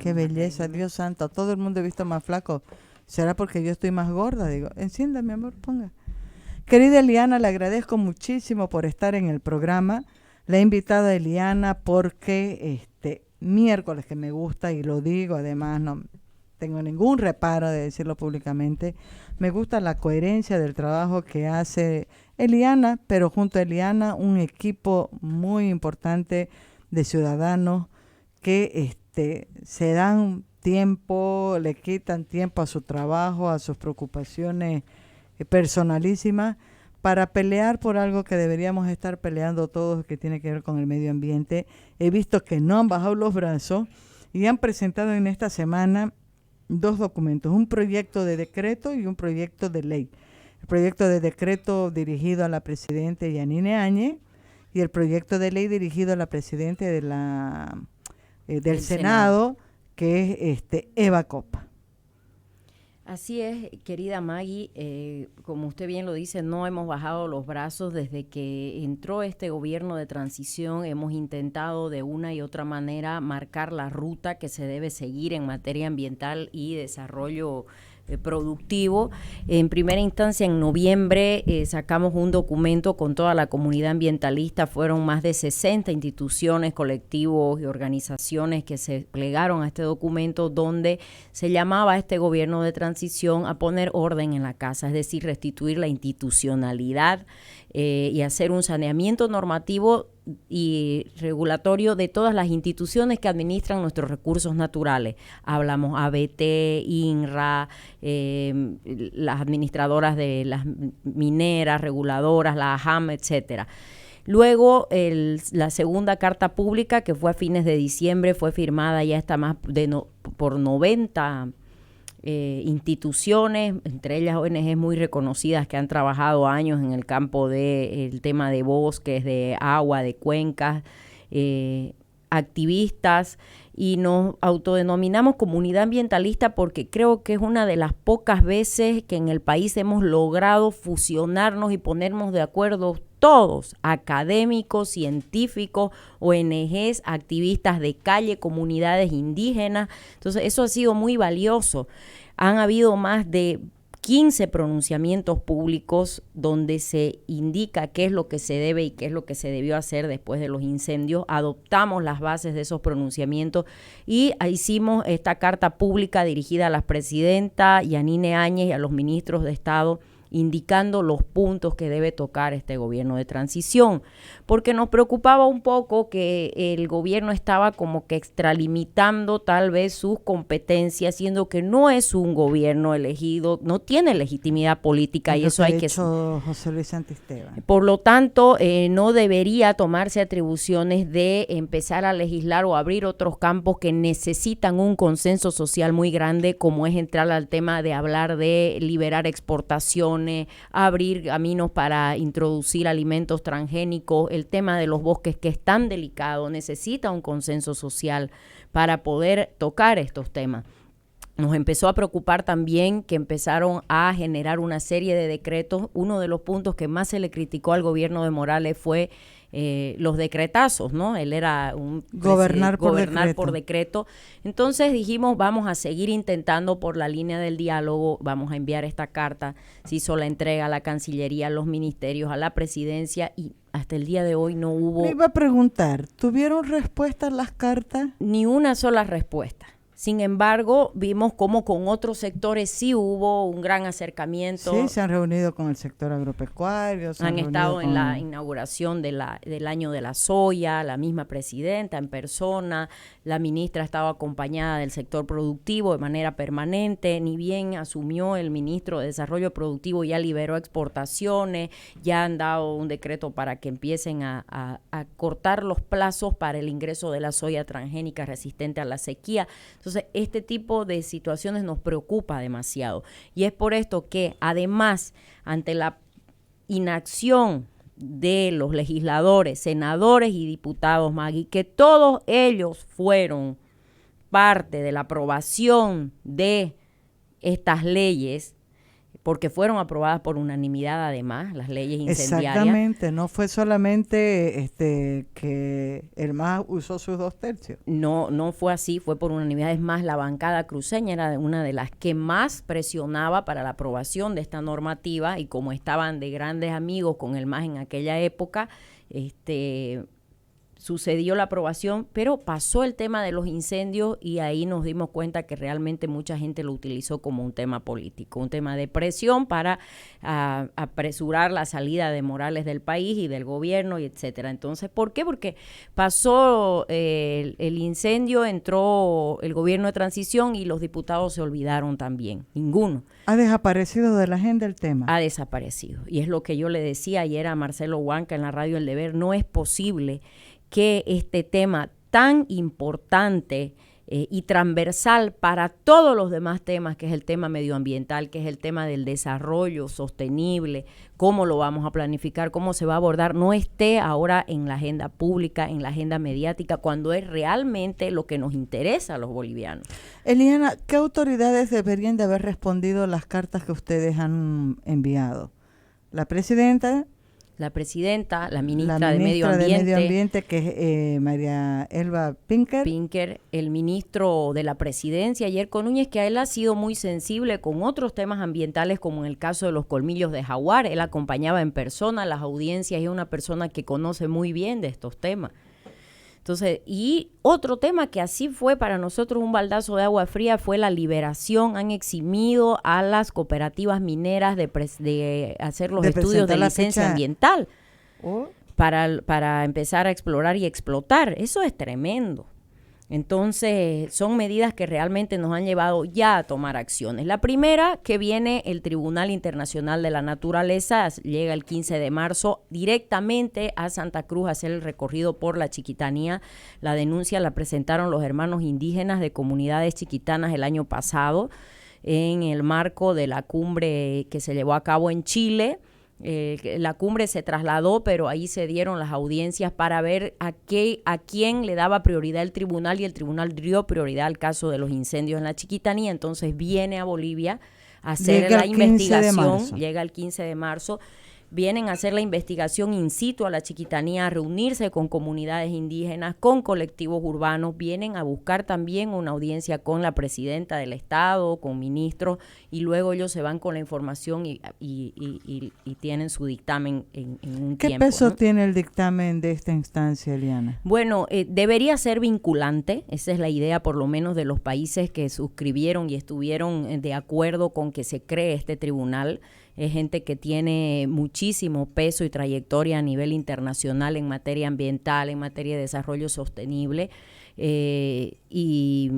qué belleza, Dios santo. Todo el mundo he visto más flaco. ¿Será porque yo estoy más gorda? Digo, encienda, mi amor, ponga. Querida Eliana, le agradezco muchísimo por estar en el programa. La he invitado a Eliana porque miércoles que me gusta, y lo digo, además no tengo ningún reparo de decirlo públicamente, me gusta la coherencia del trabajo que hace Eliana, pero junto a Eliana un equipo muy importante de ciudadanos que se dan tiempo, le quitan tiempo a su trabajo, a sus preocupaciones personalísimas, para pelear por algo que deberíamos estar peleando todos, que tiene que ver con el medio ambiente. He visto que no han bajado los brazos y han presentado en esta semana 2 documentos, un proyecto de decreto y un proyecto de ley. El proyecto de decreto dirigido a la presidenta Yanine Áñez y el proyecto de ley dirigido a la presidenta del Senado, que es Eva Copa. Así es, querida Maggie, como usted bien lo dice, no hemos bajado los brazos desde que entró este gobierno de transición. Hemos intentado de una y otra manera marcar la ruta que se debe seguir en materia ambiental y desarrollo productivo. En primera instancia, en noviembre, sacamos un documento con toda la comunidad ambientalista. Fueron más de 60 instituciones, colectivos y organizaciones que se plegaron a este documento, donde se llamaba a este gobierno de transición a poner orden en la casa, es decir, restituir la institucionalidad y hacer un saneamiento normativo y regulatorio de todas las instituciones que administran nuestros recursos naturales. Hablamos ABT, INRA, las administradoras de las mineras, reguladoras, la AJAM, etcétera. Luego, la segunda carta pública, que fue a fines de diciembre, fue firmada, ya está más por 90 instituciones, entre ellas ONGs muy reconocidas que han trabajado años en el campo del tema de bosques, de agua, de cuencas, activistas, y nos autodenominamos comunidad ambientalista porque creo que es una de las pocas veces que en el país hemos logrado fusionarnos y ponernos de acuerdo todos, académicos, científicos, ONGs, activistas de calle, comunidades indígenas. Entonces, eso ha sido muy valioso. Han habido más de 15 pronunciamientos públicos donde se indica qué es lo que se debe y qué es lo que se debió hacer después de los incendios. Adoptamos las bases de esos pronunciamientos y hicimos esta carta pública dirigida a la presidenta Yanine Áñez y a los ministros de Estado, indicando los puntos que debe tocar este gobierno de transición, porque nos preocupaba un poco que el gobierno estaba como que extralimitando tal vez sus competencias, siendo que no es un gobierno elegido, no tiene legitimidad política, y eso hay que... José Luis Santisteban. Por lo tanto, no debería tomarse atribuciones de empezar a legislar o abrir otros campos que necesitan un consenso social muy grande, como es entrar al tema de hablar de liberar exportaciones, abrir caminos para introducir alimentos transgénicos. El tema de los bosques, que es tan delicado, necesita un consenso social para poder tocar estos temas. Nos empezó a preocupar también que empezaron a generar una serie de decretos. Uno de los puntos que más se le criticó al gobierno de Morales fue los decretazos, ¿no? Él era un gobernar por decreto. Entonces dijimos, vamos a seguir intentando por la línea del diálogo, vamos a enviar esta carta. Se hizo la entrega a la Cancillería, a los ministerios, a la presidencia, y hasta el día de hoy no hubo... Me iba a preguntar, ¿tuvieron respuestas las cartas? Ni una sola respuesta. Sin embargo, vimos cómo con otros sectores sí hubo un gran acercamiento. Sí, se han reunido con el sector agropecuario. Han estado en la inauguración del año de la soya, la misma presidenta en persona, la ministra ha estado acompañada del sector productivo de manera permanente. Ni bien asumió el ministro de Desarrollo Productivo, ya liberó exportaciones, ya han dado un decreto para que empiecen a cortar los plazos para el ingreso de la soya transgénica resistente a la sequía. Entonces, este tipo de situaciones nos preocupa demasiado. Y es por esto que, además, ante la inacción de los legisladores, senadores y diputados, Maggie, que todos ellos fueron parte de la aprobación de estas leyes, porque fueron aprobadas por unanimidad además, las leyes incendiarias. Exactamente, no fue solamente que el MAS usó sus 2/3. No fue así, fue por unanimidad. Es más, la bancada cruceña era una de las que más presionaba para la aprobación de esta normativa, y como estaban de grandes amigos con el MAS en aquella época, sucedió la aprobación, pero pasó el tema de los incendios y ahí nos dimos cuenta que realmente mucha gente lo utilizó como un tema político, un tema de presión para apresurar la salida de Morales del país y del gobierno, y etcétera. Entonces, ¿por qué? Porque pasó el incendio, entró el gobierno de transición y los diputados se olvidaron también, ninguno. Ha desaparecido de la agenda el tema. Ha desaparecido. Y es lo que yo le decía ayer a Marcelo Huanca en la radio El Deber, no es posible que este tema tan importante y transversal para todos los demás temas, que es el tema medioambiental, que es el tema del desarrollo sostenible, cómo lo vamos a planificar, cómo se va a abordar, no esté ahora en la agenda pública, en la agenda mediática, cuando es realmente lo que nos interesa a los bolivianos. Eliana, ¿qué autoridades deberían de haber respondido a las cartas que ustedes han enviado? La presidenta, la ministra de Medio Ambiente, que es María Elba Pinker, el ministro de la Presidencia, Yerko Núñez, que a él ha sido muy sensible con otros temas ambientales, como en el caso de los colmillos de jaguar. Él acompañaba en persona las audiencias y es una persona que conoce muy bien de estos temas. Entonces, y otro tema que así fue para nosotros un baldazo de agua fría fue la liberación. Han eximido a las cooperativas mineras de hacer los estudios de licencia ambiental para empezar a explorar y explotar. Eso es tremendo. Entonces, son medidas que realmente nos han llevado ya a tomar acciones. La primera, que viene el Tribunal Internacional de la Naturaleza, llega el 15 de marzo directamente a Santa Cruz a hacer el recorrido por la Chiquitanía. La denuncia la presentaron los hermanos indígenas de comunidades chiquitanas el año pasado en el marco de la cumbre que se llevó a cabo en Chile. La cumbre se trasladó, pero ahí se dieron las audiencias para ver a quién le daba prioridad el tribunal, y el tribunal dio prioridad al caso de los incendios en la Chiquitanía. Entonces viene a Bolivia a hacer la investigación, llega el 15 de marzo, vienen a hacer la investigación in situ a la Chiquitanía, a reunirse con comunidades indígenas, con colectivos urbanos, vienen a buscar también una audiencia con la presidenta del Estado, con ministros, y luego ellos se van con la información y tienen su dictamen en un tiempo. ¿Qué peso tiene el dictamen de esta instancia, Eliana? Bueno, debería ser vinculante, esa es la idea por lo menos de los países que suscribieron y estuvieron de acuerdo con que se cree este tribunal. Es gente que tiene muchísimo peso y trayectoria a nivel internacional en materia ambiental, en materia de desarrollo sostenible, y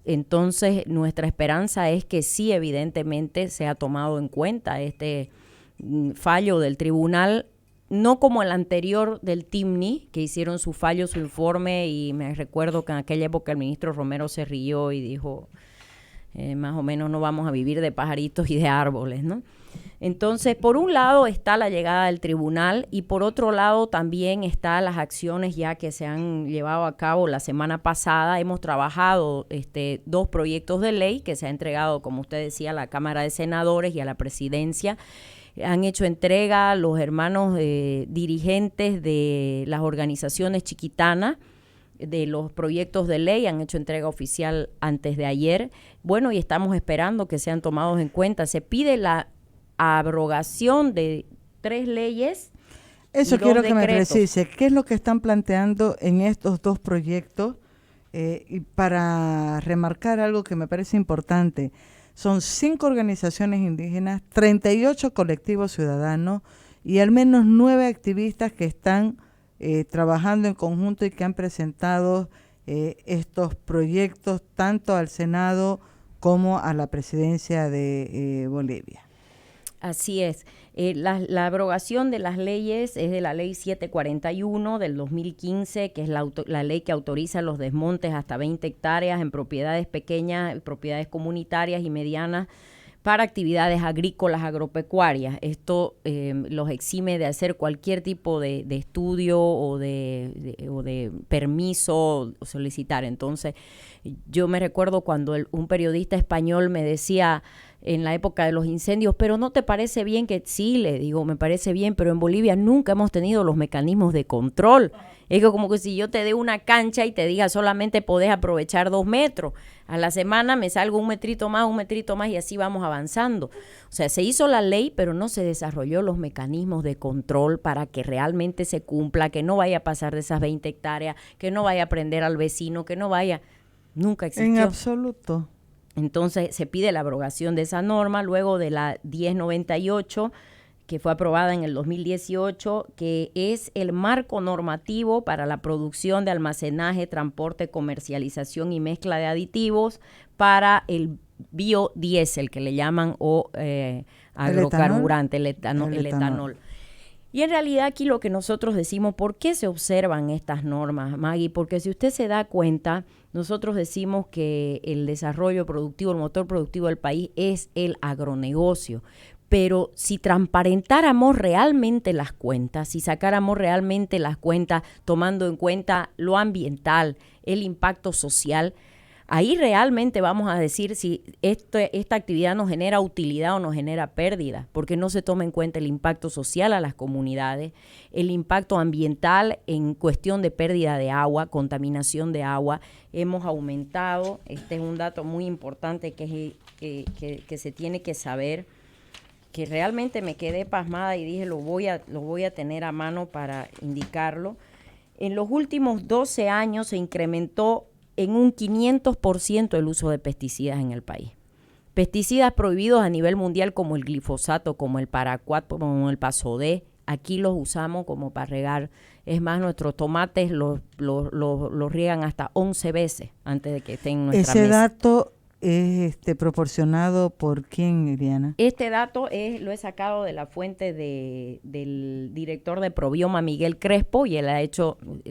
entonces nuestra esperanza es que sí, evidentemente, se ha tomado en cuenta este fallo del tribunal, no como el anterior del TIMNI, que hicieron su fallo, su informe, y me recuerdo que en aquella época el ministro Romero se rió y dijo, más o menos no vamos a vivir de pajaritos y de árboles, ¿no? Entonces, por un lado está la llegada del tribunal y por otro lado también están las acciones ya que se han llevado a cabo la semana pasada. Hemos trabajado 2 proyectos de ley que se ha entregado, como usted decía, a la Cámara de Senadores y a la Presidencia. Han hecho entrega los hermanos dirigentes de las organizaciones chiquitanas de los proyectos de ley, han hecho entrega oficial antes de ayer. Bueno, y estamos esperando que sean tomados en cuenta. Se pide la abrogación de 3 leyes. Eso quiero que me precise. ¿Qué es lo que están planteando en estos 2 proyectos? Y para remarcar algo que me parece importante, son 5 organizaciones indígenas, 38 colectivos ciudadanos y al menos 9 activistas que están trabajando en conjunto y que han presentado estos proyectos tanto al Senado como a la presidencia de Bolivia. Así es. La abrogación de las leyes es de la ley 741 del 2015, que es la ley que autoriza los desmontes hasta 20 hectáreas en propiedades pequeñas, propiedades comunitarias y medianas para actividades agrícolas, agropecuarias. Esto los exime de hacer cualquier tipo de estudio o de permiso o solicitar. Entonces, yo me recuerdo cuando un periodista español me decía, en la época de los incendios, pero ¿no te parece bien que sí? Le digo, me parece bien, pero en Bolivia nunca hemos tenido los mecanismos de control. Es como que si yo te dé una cancha y te diga solamente podés aprovechar 2 metros, a la semana me salgo 1 metrito más y así vamos avanzando. O sea, se hizo la ley, pero no se desarrolló los mecanismos de control para que realmente se cumpla, que no vaya a pasar de esas 20 hectáreas, que no vaya a prender al vecino, que no vaya, nunca existió. En absoluto. Entonces se pide la abrogación de esa norma, luego de la 1098, que fue aprobada en el 2018, que es el marco normativo para la producción de almacenaje, transporte, comercialización y mezcla de aditivos para el biodiesel, que le llaman, o agrocarburante, el etanol. Y en realidad aquí lo que nosotros decimos, ¿por qué se observan estas normas, Maggie? Porque si usted se da cuenta, nosotros decimos que el desarrollo productivo, el motor productivo del país es el agronegocio. Pero si transparentáramos realmente las cuentas, si sacáramos realmente las cuentas tomando en cuenta lo ambiental, el impacto social, ahí realmente vamos a decir si esta actividad nos genera utilidad o nos genera pérdida, porque no se toma en cuenta el impacto social a las comunidades, el impacto ambiental en cuestión de pérdida de agua, contaminación de agua. Hemos aumentado, este es un dato muy importante que se tiene que saber, que realmente me quedé pasmada y dije lo voy a tener a mano para indicarlo. En los últimos 12 años se incrementó en un 500% el uso de pesticidas en el país. Pesticidas prohibidos a nivel mundial como el glifosato, como el paraquat, como el pasodé, aquí los usamos como para regar. Es más, nuestros tomates los riegan hasta 11 veces antes de que estén en nuestra mesa. Ese dato es proporcionado por quién, Iriana. Este dato lo he sacado de la fuente del director de Probioma, Miguel Crespo, y él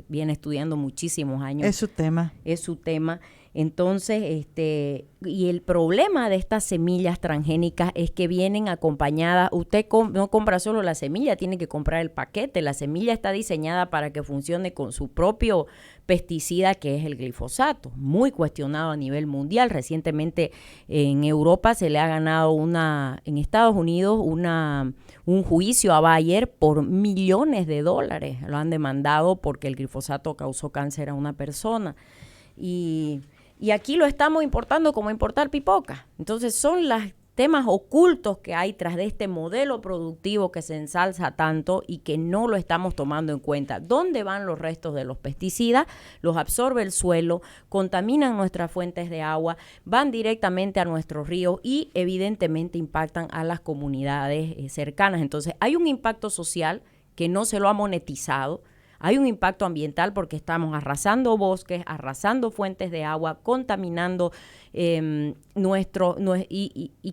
viene estudiando muchísimos años. Es su tema. Es su tema. Entonces, y el problema de estas semillas transgénicas es que vienen acompañadas, usted no compra solo la semilla, tiene que comprar el paquete. La semilla está diseñada para que funcione con su propio pesticida, que es el glifosato, muy cuestionado a nivel mundial. Recientemente en Europa se le ha ganado en Estados Unidos un juicio a Bayer por millones de dólares. Lo han demandado porque el glifosato causó cáncer a una persona. Y aquí lo estamos importando como importar pipoca. Entonces son los temas ocultos que hay tras de este modelo productivo que se ensalza tanto y que no lo estamos tomando en cuenta. ¿Dónde van los restos de los pesticidas? Los absorbe el suelo, contaminan nuestras fuentes de agua, van directamente a nuestros ríos y evidentemente impactan a las comunidades cercanas. Entonces hay un impacto social que no se lo ha monetizado. Hay un impacto ambiental porque estamos arrasando bosques, arrasando fuentes de agua, contaminando y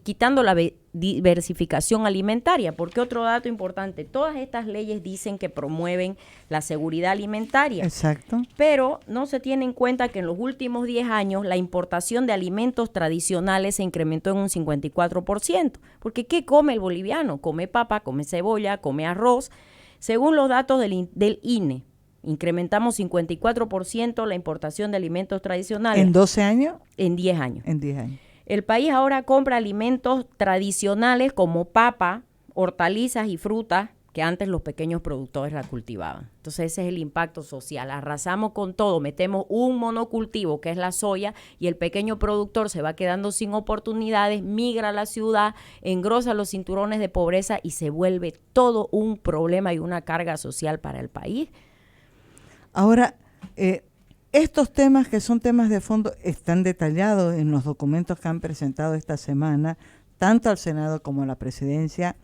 quitando la diversificación alimentaria. Porque otro dato importante, todas estas leyes dicen que promueven la seguridad alimentaria. Exacto. Pero no se tiene en cuenta que en los últimos 10 años la importación de alimentos tradicionales se incrementó en un 54%. Porque ¿qué come el boliviano? Come papa, come cebolla, come arroz. Según los datos del INE, incrementamos 54% la importación de alimentos tradicionales. ¿En 12 años? En 10 años. En 10 años. El país ahora compra alimentos tradicionales como papa, hortalizas y frutas que antes los pequeños productores la cultivaban. Entonces ese es el impacto social. Arrasamos con todo, metemos un monocultivo que es la soya y el pequeño productor se va quedando sin oportunidades, migra a la ciudad, engrosa los cinturones de pobreza y se vuelve todo un problema y una carga social para el país. Ahora, estos temas que son temas de fondo están detallados en los documentos que han presentado esta semana, tanto al Senado como a la Presidencia.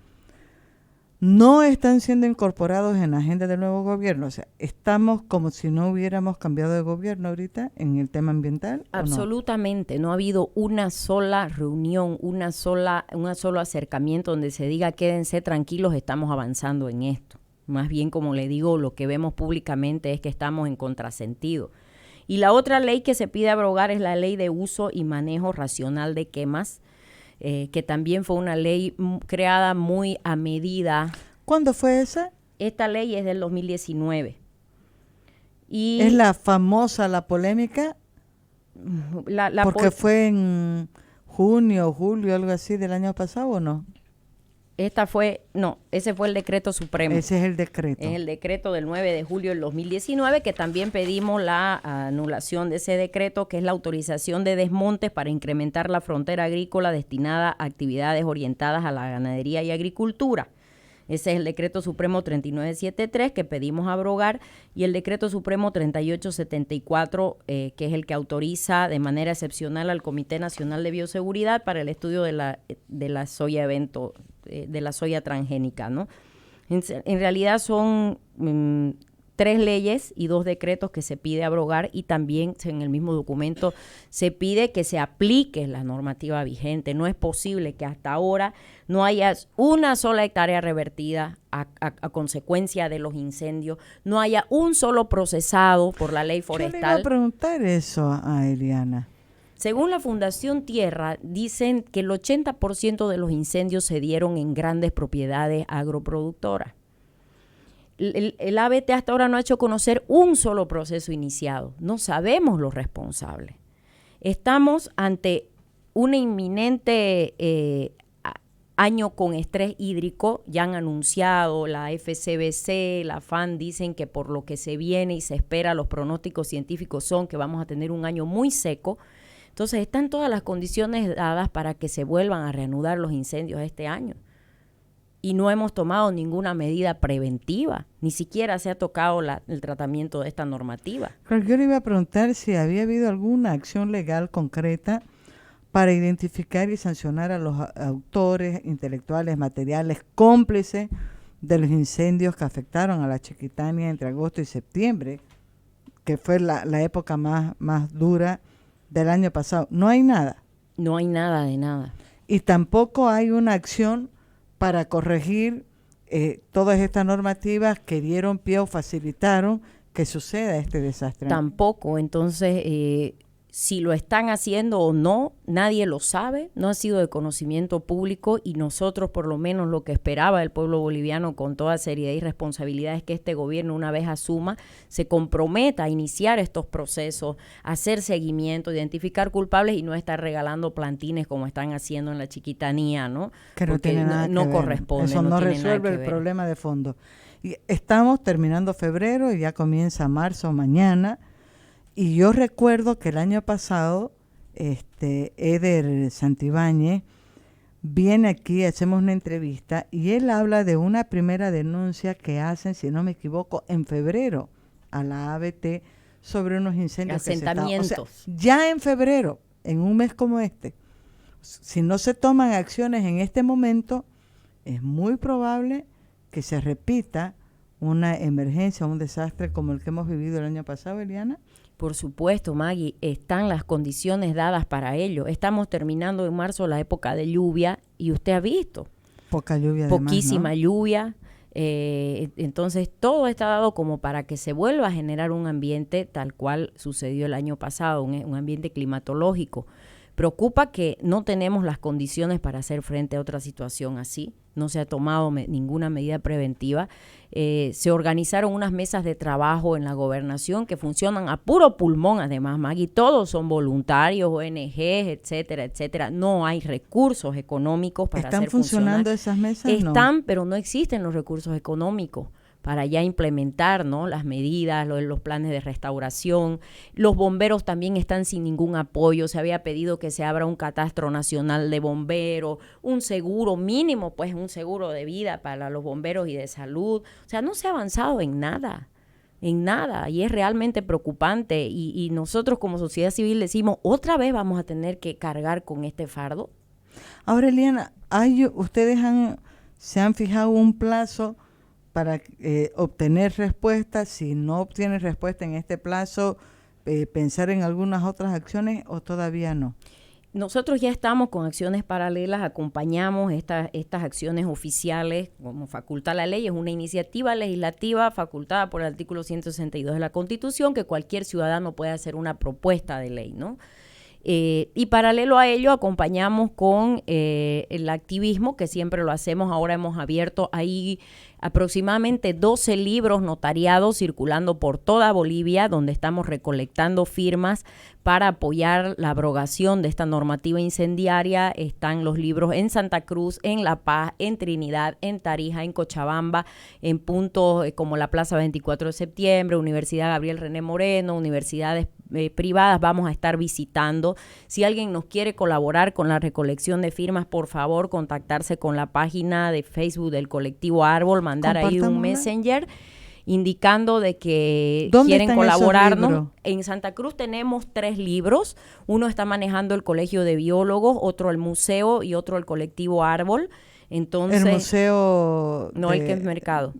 No están siendo incorporados en la agenda del nuevo gobierno. O sea, estamos como si no hubiéramos cambiado de gobierno ahorita en el tema ambiental. Absolutamente. No ha habido una sola reunión, un solo acercamiento donde se diga quédense tranquilos, estamos avanzando en esto. Más bien, como le digo, lo que vemos públicamente es que estamos en contrasentido. Y la otra ley que se pide abrogar es la ley de uso y manejo racional de quemas, que también fue una ley creada muy a medida. ¿Cuándo fue esa? Esta ley es del 2019. Y ¿es la famosa, la polémica? Porque fue en junio, julio, algo así del año pasado, ¿o no? Ese fue el decreto supremo. Ese es el decreto. Es el decreto del 9 de julio del 2019, que también pedimos la anulación de ese decreto, que es la autorización de desmontes para incrementar la frontera agrícola destinada a actividades orientadas a la ganadería y agricultura. Ese es el decreto supremo 3973 que pedimos abrogar, y el decreto supremo 3874, que es el que autoriza de manera excepcional al Comité Nacional de Bioseguridad para el estudio de la soya de la soya transgénica, ¿no? En realidad son 3 leyes y 2 decretos que se pide abrogar, y también en el mismo documento se pide que se aplique la normativa vigente. No es posible que hasta ahora no haya una sola hectárea revertida a consecuencia de los incendios, no haya un solo procesado por la ley forestal. Yo le iba a preguntar eso a Eliana. Según la Fundación Tierra, dicen que el 80% de los incendios se dieron en grandes propiedades agroproductoras. El ABT hasta ahora no ha hecho conocer un solo proceso iniciado. No sabemos los responsables. Estamos ante un inminente año con estrés hídrico. Ya han anunciado la FCBC, la FAN, dicen que por lo que se viene y se espera, los pronósticos científicos son que vamos a tener un año muy seco. Entonces están todas las condiciones dadas para que se vuelvan a reanudar los incendios este año. Y no hemos tomado ninguna medida preventiva, ni siquiera se ha tocado el tratamiento de esta normativa. Yo le iba a preguntar si había habido alguna acción legal concreta para identificar y sancionar a los autores intelectuales, materiales, cómplices de los incendios que afectaron a la Chiquitania entre agosto y septiembre, que fue la época más dura del año pasado. No hay nada. No hay nada de nada. Y tampoco hay una acción para corregir todas estas normativas que dieron pie o facilitaron que suceda este desastre. Tampoco. Entonces, si lo están haciendo o no, nadie lo sabe, no ha sido de conocimiento público, y nosotros, por lo menos, lo que esperaba el pueblo boliviano con toda seriedad y responsabilidad es que este gobierno, una vez asuma, se comprometa a iniciar estos procesos, a hacer seguimiento, identificar culpables y no estar regalando plantines como están haciendo en la Chiquitanía, ¿no? Que no tiene nada que ver. Corresponde. Eso no resuelve el problema de fondo. Y estamos terminando febrero y ya comienza marzo mañana. Y yo recuerdo que el año pasado, Eder Santibáñez viene aquí, hacemos una entrevista, y él habla de una primera denuncia que hacen, si no me equivoco, en febrero a la ABT sobre unos incendios. Asentamientos. O sea, ya en febrero, en un mes como este, si no se toman acciones en este momento, es muy probable que se repita una emergencia, un desastre como el que hemos vivido el año pasado, Eliana. Por supuesto, Maggie, están las condiciones dadas para ello. Estamos terminando en marzo la época de lluvia y usted ha visto. Poca lluvia. Poquísima además, ¿no? lluvia. Entonces, todo está dado como para que se vuelva a generar un ambiente tal cual sucedió el año pasado, un ambiente climatológico. Preocupa que no tenemos las condiciones para hacer frente a otra situación así. No se ha tomado ninguna medida preventiva. Se organizaron unas mesas de trabajo en la gobernación que funcionan a puro pulmón, además, Maggie. Todos son voluntarios, ONGs, etcétera, etcétera. No hay recursos económicos para hacer funcionar. ¿Están funcionando esas mesas? Están, no. Pero no existen los recursos económicos para ya implementar, ¿no?, las medidas, los planes de restauración. Los bomberos también están sin ningún apoyo. Se había pedido que se abra un catastro nacional de bomberos, un seguro mínimo, pues un seguro de vida para los bomberos y de salud. O sea, no se ha avanzado en nada, y es realmente preocupante. Y nosotros como sociedad civil decimos, ¿otra vez vamos a tener que cargar con este fardo? Ahora, Eliana, ustedes se han fijado un plazo para obtener respuestas. Si no obtienen respuesta en este plazo, pensar en algunas otras acciones, o todavía no. Nosotros ya estamos con acciones paralelas, acompañamos estas acciones oficiales como faculta la ley. Es una iniciativa legislativa facultada por el artículo 162 de la Constitución, que cualquier ciudadano puede hacer una propuesta de ley, ¿no? Y paralelo a ello acompañamos con el activismo, que siempre lo hacemos. Ahora hemos abierto ahí aproximadamente 12 libros notariados circulando por toda Bolivia, donde estamos recolectando firmas para apoyar la abrogación de esta normativa incendiaria. Están los libros en Santa Cruz, en La Paz, en Trinidad, en Tarija, en Cochabamba, en puntos como la Plaza 24 de Septiembre, Universidad Gabriel René Moreno, universidades privadas. Vamos a estar visitando. Si alguien nos quiere colaborar con la recolección de firmas, por favor, contactarse con la página de Facebook del colectivo Árbol, mandar ahí un messenger indicando de que quieren colaborarnos. En Santa Cruz tenemos 3 libros. Uno está manejando el Colegio de Biólogos, otro el museo y otro el colectivo Árbol. Entonces, el museo... No, el que es Mercado.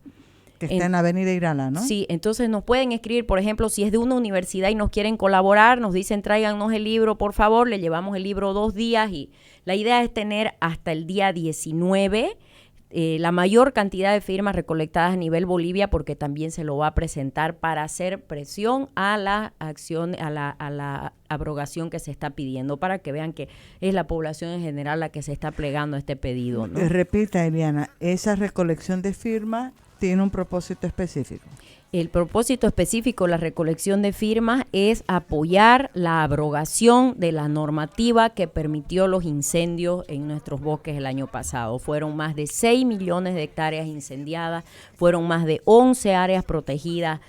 Que está en Avenida Irala, ¿no? Sí, entonces nos pueden escribir, por ejemplo, si es de una universidad y nos quieren colaborar, nos dicen tráiganos el libro, por favor, le llevamos el libro 2 días y la idea es tener hasta el día 19 la mayor cantidad de firmas recolectadas a nivel Bolivia, porque también se lo va a presentar para hacer presión a la acción, a la abrogación que se está pidiendo, para que vean que es la población en general la que se está plegando a este pedido, ¿no? Repita, Eliana, esa recolección de firmas tiene un propósito específico. El propósito específico de la recolección de firmas es apoyar la abrogación de la normativa que permitió los incendios en nuestros bosques el año pasado. Fueron más de 6 millones de hectáreas incendiadas, fueron más de 11 áreas protegidas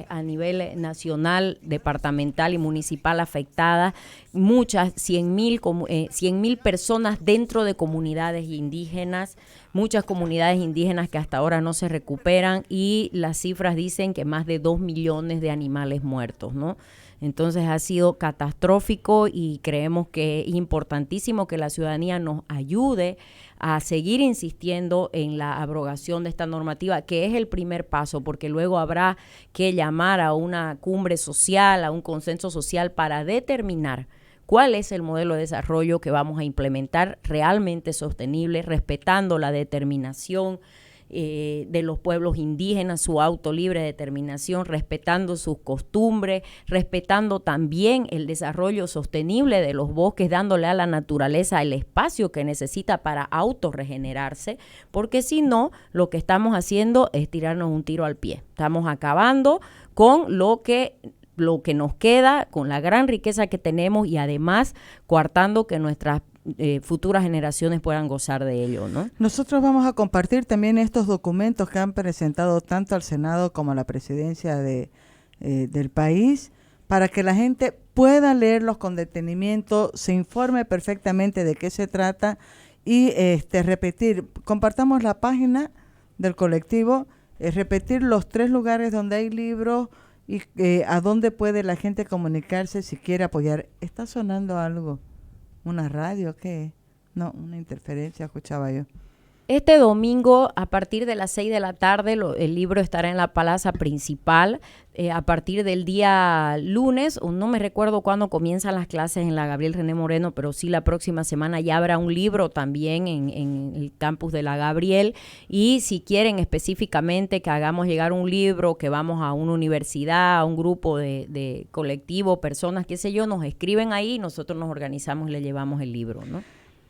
a nivel nacional, departamental y municipal afectadas, muchas, 100.000 personas dentro de comunidades indígenas, muchas comunidades indígenas que hasta ahora no se recuperan, y las cifras dicen que más de 2 millones de animales muertos, ¿no? Entonces ha sido catastrófico y creemos que es importantísimo que la ciudadanía nos ayude a seguir insistiendo en la abrogación de esta normativa, que es el primer paso, porque luego habrá que llamar a una cumbre social, a un consenso social para determinar cuál es el modelo de desarrollo que vamos a implementar realmente sostenible, respetando la determinación de los pueblos indígenas, su autolibre determinación, respetando sus costumbres, respetando también el desarrollo sostenible de los bosques, dándole a la naturaleza el espacio que necesita para autorregenerarse, porque si no, lo que estamos haciendo es tirarnos un tiro al pie. Estamos acabando con lo que nos queda, con la gran riqueza que tenemos, y además coartando que nuestras futuras generaciones puedan gozar de ello, ¿no? Nosotros vamos a compartir también estos documentos que han presentado tanto al Senado como a la presidencia del país, para que la gente pueda leerlos con detenimiento, se informe perfectamente de qué se trata y repetir. Compartamos la página del colectivo, repetir los 3 lugares donde hay libros y a dónde puede la gente comunicarse si quiere apoyar. ¿Está sonando algo? ¿Una radio? ¿Qué? No, una interferencia, escuchaba yo. Este domingo, a partir de las 6 de la tarde, el libro estará en la plaza principal. A partir del día lunes, o no me recuerdo cuándo comienzan las clases en la Gabriel René Moreno, pero sí la próxima semana ya habrá un libro también en el campus de la Gabriel. Y si quieren específicamente que hagamos llegar un libro, que vamos a una universidad, a un grupo de colectivo, personas, qué sé yo, nos escriben ahí y nosotros nos organizamos y le llevamos el libro, ¿no?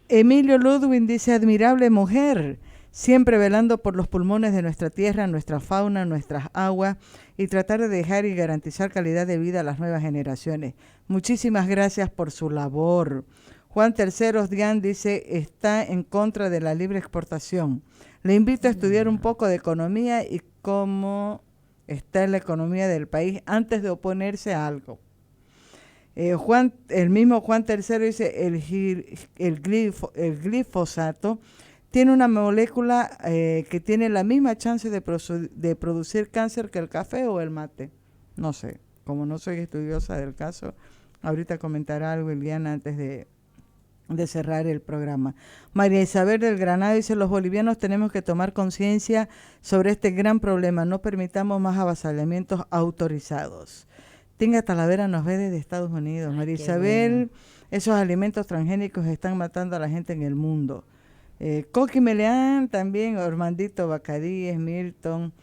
Emilio Ludwig dice: admirable mujer, siempre velando por los pulmones de nuestra tierra, nuestra fauna, nuestras aguas, y tratar de dejar y garantizar calidad de vida a las nuevas generaciones. Muchísimas gracias por su labor. Juan Terceros Dian dice: está en contra de la libre exportación. Le invito a estudiar un poco de economía y cómo está la economía del país antes de oponerse a algo. El mismo Juan Tercero dice: el glifosato tiene una molécula que tiene la misma chance de producir cáncer que el café o el mate. No sé, como no soy estudiosa del caso, ahorita comentará algo Eliana antes de cerrar el programa. María Isabel del Granado dice: los bolivianos tenemos que tomar conciencia sobre este gran problema, no permitamos más avasallamientos autorizados. Tinga Talavera nos ve desde Estados Unidos. María Isabel, bueno. Esos alimentos transgénicos están matando a la gente en el mundo. Coqui Meleán también, Ormandito Bacaríes, Milton,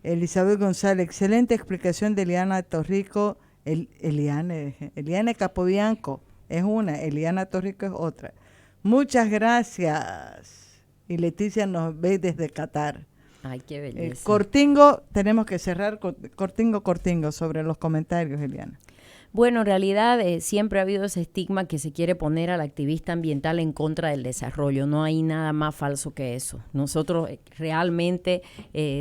Elizabeth González, excelente explicación de Eliana Torrico Eliane Capobianco es una, Eliana Torrico es otra. Muchas gracias. Y Leticia nos ve desde Qatar. Ay, qué belleza. Cortingo, tenemos que cerrar cortingo sobre los comentarios, Eliana. Bueno, en realidad siempre ha habido ese estigma que se quiere poner al activista ambiental en contra del desarrollo. No hay nada más falso que eso. Nosotros realmente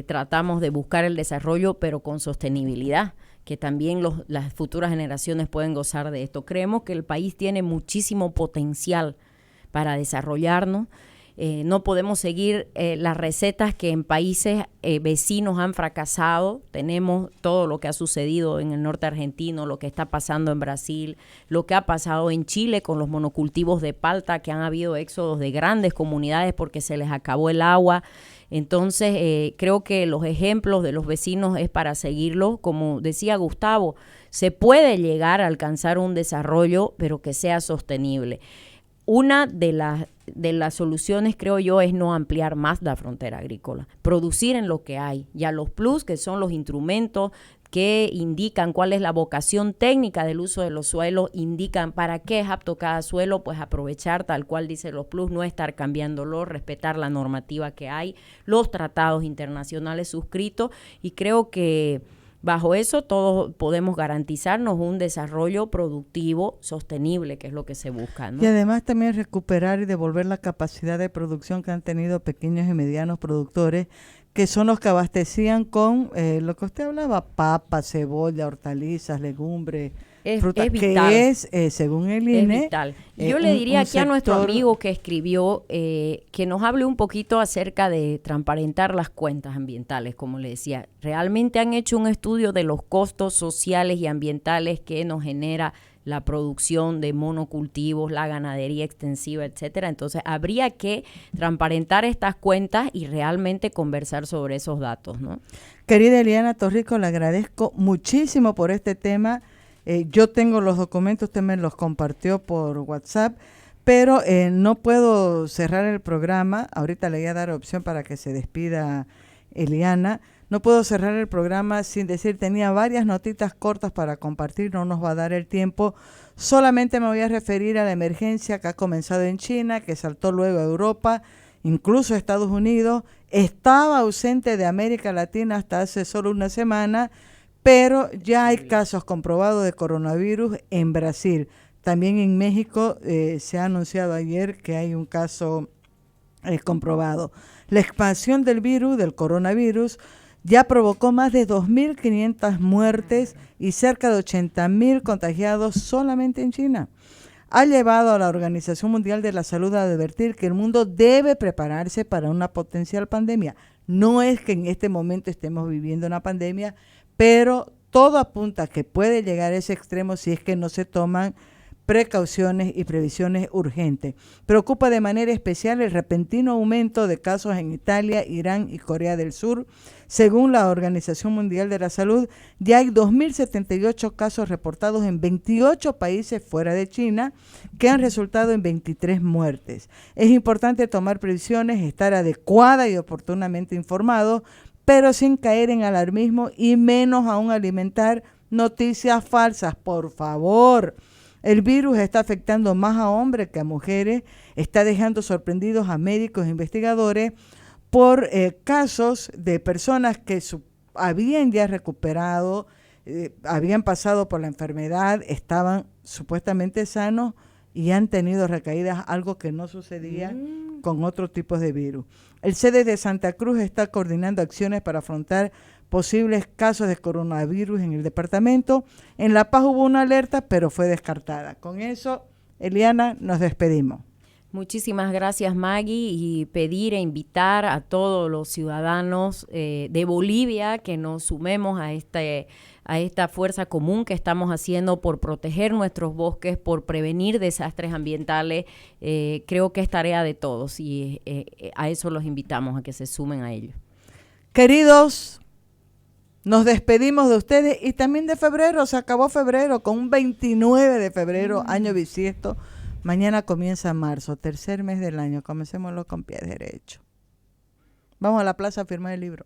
tratamos de buscar el desarrollo, pero con sostenibilidad, que también las futuras generaciones pueden gozar de esto. Creemos que el país tiene muchísimo potencial para desarrollarnos. No podemos seguir las recetas que en países vecinos han fracasado. Tenemos todo lo que ha sucedido en el norte argentino, lo que está pasando en Brasil, lo que ha pasado en Chile con los monocultivos de palta, que han habido éxodos de grandes comunidades porque se les acabó el agua. Entonces, creo que los ejemplos de los vecinos es para seguirlos. Como decía Gustavo, se puede llegar a alcanzar un desarrollo, pero que sea sostenible. Una de las soluciones, creo yo, es no ampliar más la frontera agrícola, producir en lo que hay. Ya los plus, que son los instrumentos que indican cuál es la vocación técnica del uso de los suelos, indican para qué es apto cada suelo, pues aprovechar tal cual dice los plus, no estar cambiándolo, respetar la normativa que hay, los tratados internacionales suscritos, y creo que bajo eso todos podemos garantizarnos un desarrollo productivo sostenible, que es lo que se busca, ¿no? Y además también recuperar y devolver la capacidad de producción que han tenido pequeños y medianos productores, que son los que abastecían con lo que usted hablaba, papa, cebolla, hortalizas, legumbres, frutas, que es, según el INE, es vital. Yo le diría aquí a nuestro amigo que escribió que nos hable un poquito acerca de transparentar las cuentas ambientales, como le decía. Realmente han hecho un estudio de los costos sociales y ambientales que nos genera la producción de monocultivos, la ganadería extensiva, etcétera. Entonces, habría que transparentar estas cuentas y realmente conversar sobre esos datos, ¿no? Querida Eliana Torrico, le agradezco muchísimo por este tema. Yo tengo los documentos, usted me los compartió por WhatsApp, pero no puedo cerrar el programa. Ahorita le voy a dar opción para que se despida Eliana. No puedo cerrar el programa sin decir, tenía varias notitas cortas para compartir, no nos va a dar el tiempo. Solamente me voy a referir a la emergencia que ha comenzado en China, que saltó luego a Europa, incluso a Estados Unidos. Estaba ausente de América Latina hasta hace solo una semana, pero ya hay casos comprobados de coronavirus en Brasil. También en México se ha anunciado ayer que hay un caso comprobado. La expansión del virus, del coronavirus, ya provocó más de 2.500 muertes y cerca de 80.000 contagiados solamente en China. Ha llevado a la Organización Mundial de la Salud a advertir que el mundo debe prepararse para una potencial pandemia. No es que en este momento estemos viviendo una pandemia, pero todo apunta a que puede llegar a ese extremo si es que no se toman precauciones y previsiones urgentes. Preocupa de manera especial el repentino aumento de casos en Italia, Irán y Corea del Sur. Según la Organización Mundial de la Salud, ya hay 2.078 casos reportados en 28 países fuera de China, que han resultado en 23 muertes. Es importante tomar previsiones, estar adecuada y oportunamente informado, pero sin caer en alarmismo y menos aún alimentar noticias falsas, por favor. El virus está afectando más a hombres que a mujeres, está dejando sorprendidos a médicos e investigadores por casos de personas que habían ya recuperado, habían pasado por la enfermedad, estaban supuestamente sanos y han tenido recaídas, algo que no sucedía con otros tipos de virus. El CDC de Santa Cruz está coordinando acciones para afrontar posibles casos de coronavirus en el departamento. En La Paz hubo una alerta, pero fue descartada. Con eso, Eliana, nos despedimos. Muchísimas gracias, Maggie, y pedir e invitar a todos los ciudadanos de Bolivia que nos sumemos a esta fuerza común que estamos haciendo por proteger nuestros bosques, por prevenir desastres ambientales. Creo que es tarea de todos y a eso los invitamos, a que se sumen a ello. Queridos, nos despedimos de ustedes y también de febrero. Se acabó febrero con un 29 de febrero, año bisiesto. Mañana comienza marzo, tercer mes del año. Comencémoslo con pie derecho. Vamos a la plaza a firmar el libro.